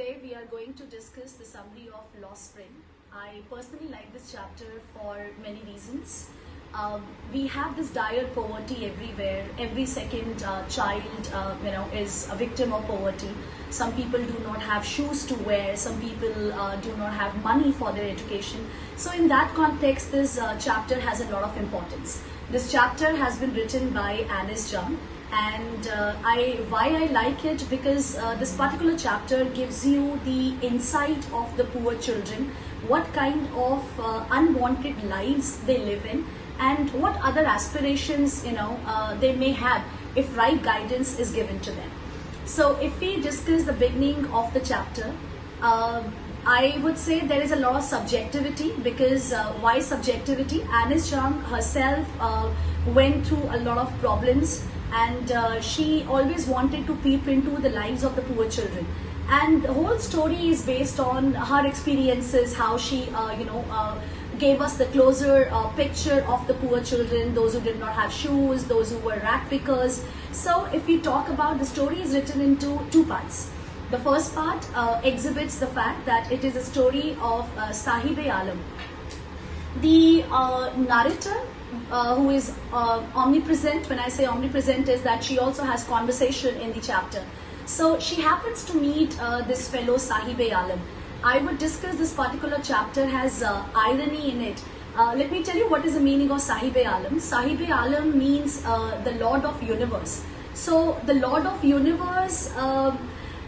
today we are going to discuss the summary of Lost Spring. I personally like this chapter for many reasons. We have this dire poverty everywhere. Every second child, is a victim of poverty. Some people do not have shoes to wear. Some people do not have money for their education. So in that context, this chapter has a lot of importance. This chapter has been written by Anis Jung, and why I like it because this particular chapter gives you the insight of the poor children, what kind of unwanted lives they live in, and what other aspirations they may have if right guidance is given to them. So if we discuss the beginning of the chapter, I would say there is a lot of subjectivity because why subjectivity? Anis Jung herself went through a lot of problems, and she always wanted to peep into the lives of the poor children. And the whole story is based on her experiences, how she gave us the closer picture of the poor children, those who did not have shoes, those who were rat pickers. So if we talk about, the story is written into two parts. The first part exhibits the fact that it is a story of Sahib-e-Alam. The narrator, who is omnipresent, when I say omnipresent, is that she also has conversation in the chapter. So she happens to meet this fellow Sahib-e-Alam. I would discuss this particular chapter has irony in it. Let me tell you what is the meaning of Sahib-e-Alam. Sahib-e-Alam means the Lord of Universe. So the Lord of Universe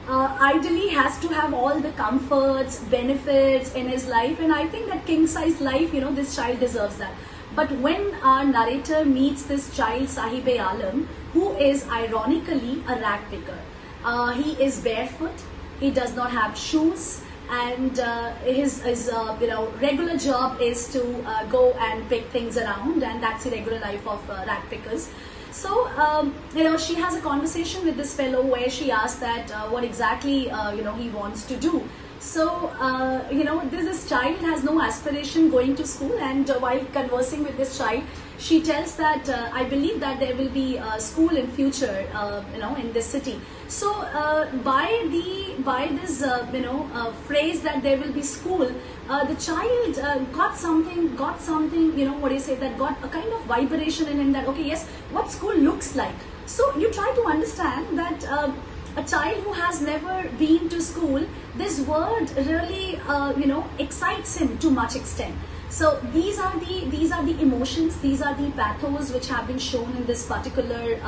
ideally has to have all the comforts, benefits in his life, and I think that king-size life, this child deserves that. But when our narrator meets this child Sahib-e-Alam, who is ironically a rag picker, he is barefoot, he does not have shoes, and his regular job is to go and pick things around, and that's the regular life of rag pickers. So, she has a conversation with this fellow where she asks that what exactly, he wants to do. So, this child has no aspiration going to school, and while conversing with this child, she tells that I believe that there will be a school in future, in this city. So, by this, phrase that there will be school, the child got something, got a kind of vibration in him that, okay, yes, what school looks like. So, you try to understand that a child who has never been to school, this word really, excites him to much extent. So these are the emotions, these are the pathos which have been shown in this particular,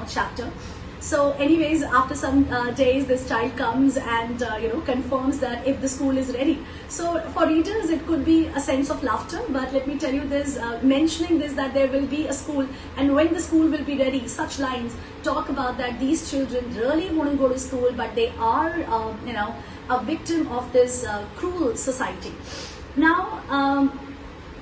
chapter. So anyways, after some days, this child comes and, confirms that if the school is ready. So for readers, it could be a sense of laughter, but let me tell you this, mentioning this, that there will be a school, and when the school will be ready, such lines talk about that these children really want to go to school, but they are, a victim of this cruel society. Now,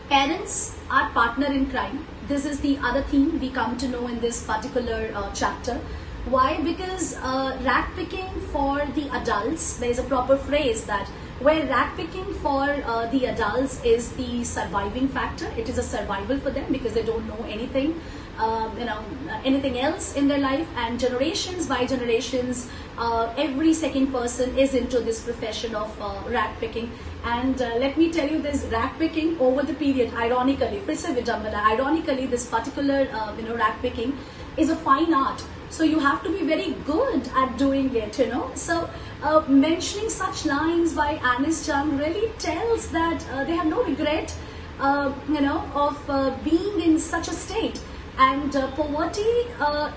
parents are partner in crime. This is the other theme we come to know in this particular chapter. Why? Because rag picking for the adults, there is a proper phrase that where rag picking for the adults is the surviving factor. It is a survival for them because they don't know anything, anything else in their life, and generations by generations, every second person is into this profession of rag picking. And let me tell you, this rag picking over the period, ironically, this particular rag picking is a fine art. So you have to be very good at doing it, So mentioning such lines by Anis Jung really tells that they have no regret, of being in such a state. And poverty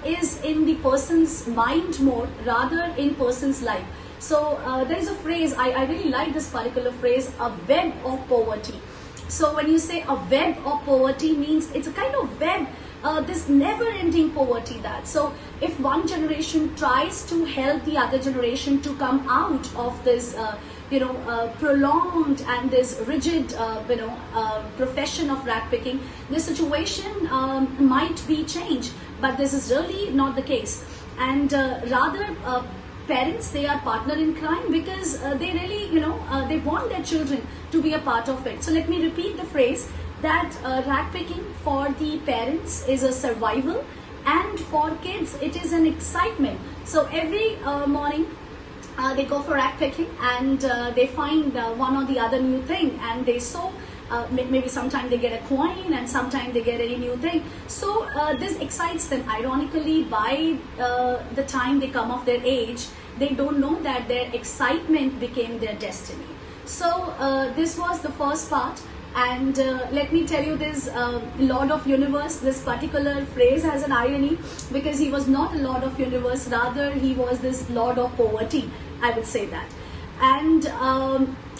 is in the person's mind more rather in person's life. So there is a phrase, I really like this particular phrase, a web of poverty. So when you say a web of poverty, means it's a kind of web, this never-ending poverty that. So if one generation tries to help the other generation to come out of this, prolonged and this rigid, profession of rag picking, the situation might be changed, but this is really not the case. And rather, parents, they are partner in crime because they really, they want their children to be a part of it. So let me repeat the phrase that rag picking for the parents is a survival, and for kids it is an excitement. So every morning they go for rack picking, and they find one or the other new thing, and they sew. Maybe sometime they get a coin, and sometime they get any new thing. So this excites them. Ironically, by the time they come of their age, they don't know that their excitement became their destiny. So this was the first part. And let me tell you, this Lord of Universe, this particular phrase has an irony, because he was not a Lord of Universe, rather he was this Lord of Poverty, I would say that. And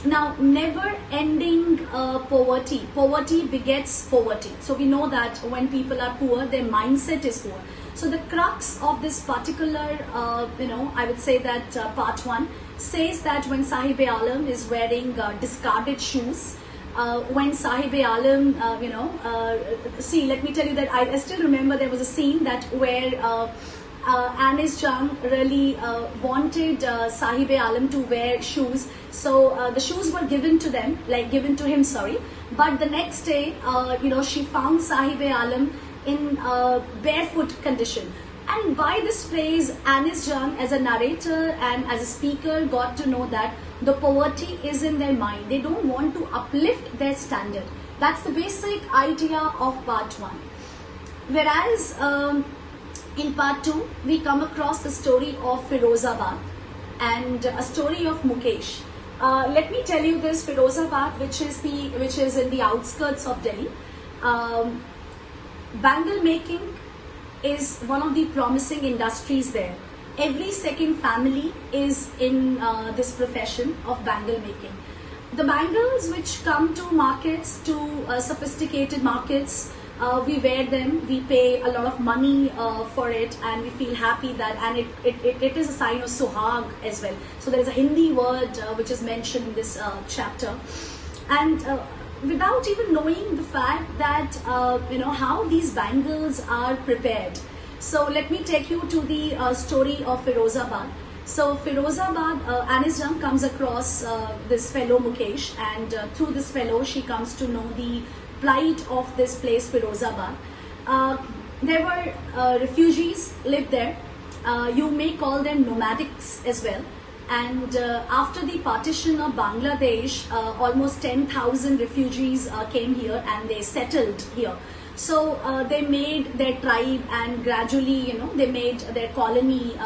now, never ending poverty. Poverty begets poverty. So we know that when people are poor, their mindset is poor. So the crux of this particular, I would say that part 1 says that when Sahib-e-Alam is wearing discarded shoes, when Sahib-e-Alam, see, let me tell you that I still remember there was a scene that where Anis Jung really wanted Sahib-e-Alam to wear shoes. So the shoes were given to them, given to him, sorry. But the next day, she found Sahib-e-Alam in barefoot condition. And by this phrase, Anis Jung, as a narrator and as a speaker, got to know that the poverty is in their mind. They don't want to uplift their standard. That's the basic idea of part 1. Whereas in part 2, we come across the story of Firozabad and a story of Mukesh. Let me tell you this: Firozabad, which is in the outskirts of Delhi. Bangle making is one of the promising industries there. Every second family is in this profession of bangle making. The bangles which come to markets, to sophisticated markets, we wear them, we pay a lot of money for it, and we feel happy that, and it is a sign of suhag as well. So there is a Hindi word which is mentioned in this chapter. And without even knowing the fact that, how these bangles are prepared. So let me take you to the story of Firozabad. So Firozabad, Anis Jung comes across this fellow Mukesh, and through this fellow she comes to know the plight of this place, Firozabad. There were refugees lived there. You may call them nomadics as well. And after the partition of Bangladesh, almost 10,000 refugees came here and they settled here. So they made their tribe, and gradually, they made their colony.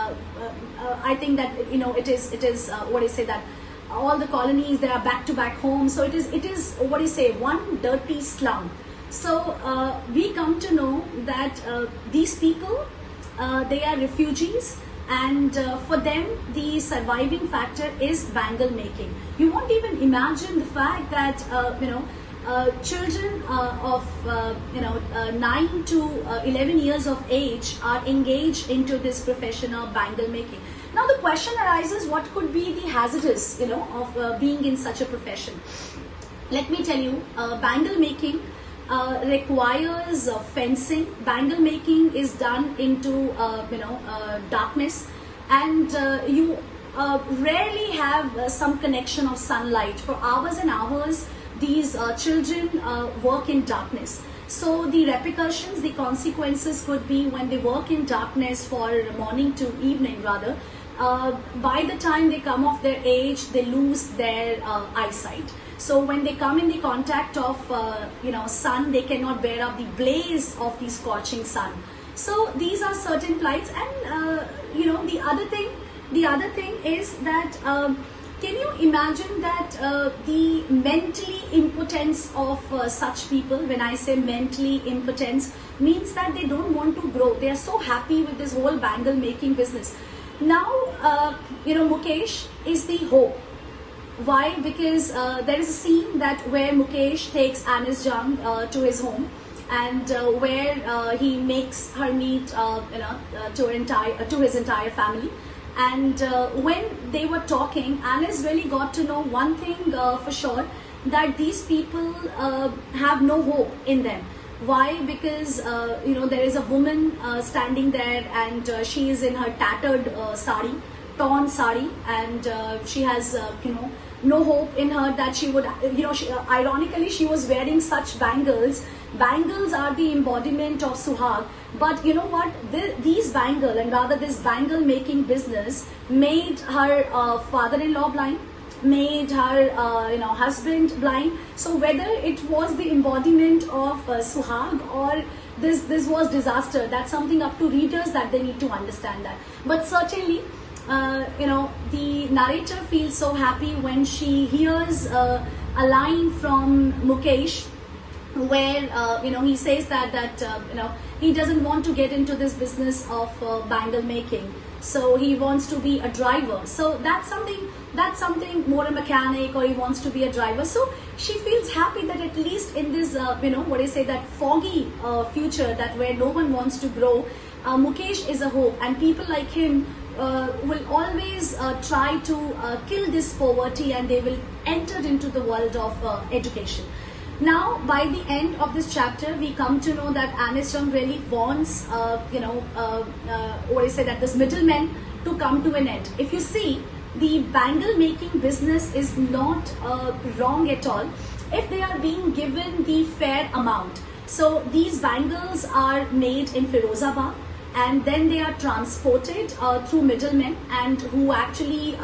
I think that it is what I say, that all the colonies, they are back-to-back homes. So it is what I say, one dirty slum. So we come to know that these people, they are refugees, and for them the surviving factor is bangle making. You won't even imagine the fact that children of 9 to 11 years of age are engaged into this profession of bangle making. Now the question arises, what could be the hazardous of being in such a profession? Let me tell you, bangle making requires fencing. Bangle making is done into darkness, and you rarely have some connection of sunlight. For hours and hours, these children work in darkness. So the repercussions, the consequences could be, when they work in darkness for morning to evening rather, by the time they come of their age, they lose their eyesight. So when they come in the contact of sun, they cannot bear up the blaze of the scorching sun. So these are certain plights. And the other thing is that can you imagine that the mentally impotence of such people? When I say mentally impotence, means that they don't want to grow. They are so happy with this whole bangle making business. Now, Mukesh is the hope. Why? Because there is a scene that where Mukesh takes Anis Jung to his home, and where he makes her meet to his entire family. And when they were talking, Anis really got to know one thing for sure, that these people have no hope in them. Why? Because there is a woman standing there, and she is in her tattered sari, torn sari, and she has no hope in her that she would, ironically she was wearing such bangles. Bangles are the embodiment of Suhag, but you know what, these bangle, and rather this bangle making business, made her father-in-law blind, made her husband blind. So whether it was the embodiment of Suhag, or this was disaster, that's something up to readers that they need to understand that. But certainly the narrator feels so happy when she hears a line from Mukesh, where he says that he doesn't want to get into this business of bangle making, so he wants to be a driver. So that's something more a mechanic, or he wants to be a driver. So she feels happy that at least in this that foggy future, that where no one wants to grow, Mukesh is a hope, and people like him will always try to kill this poverty, and they will enter into the world of education. Now, by the end of this chapter, we come to know that Aniston really wants, that this middleman to come to an end. If you see, the bangle making business is not wrong at all if they are being given the fair amount. So these bangles are made in Firozabad, and then they are transported through middlemen, and who actually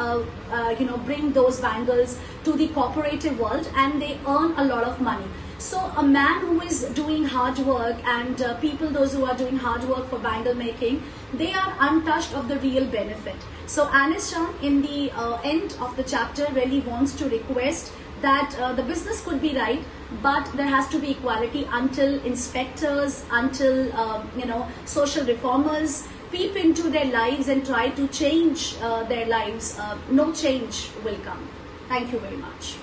bring those bangles to the cooperative world, and they earn a lot of money. So a man who is doing hard work, and those who are doing hard work for bangle making, they are untouched of the real benefit. So Anis Chan in the end of the chapter really wants to request that the business could be right, but there has to be equality until inspectors, until social reformers peep into their lives and try to change their lives. No change will come. Thank you very much.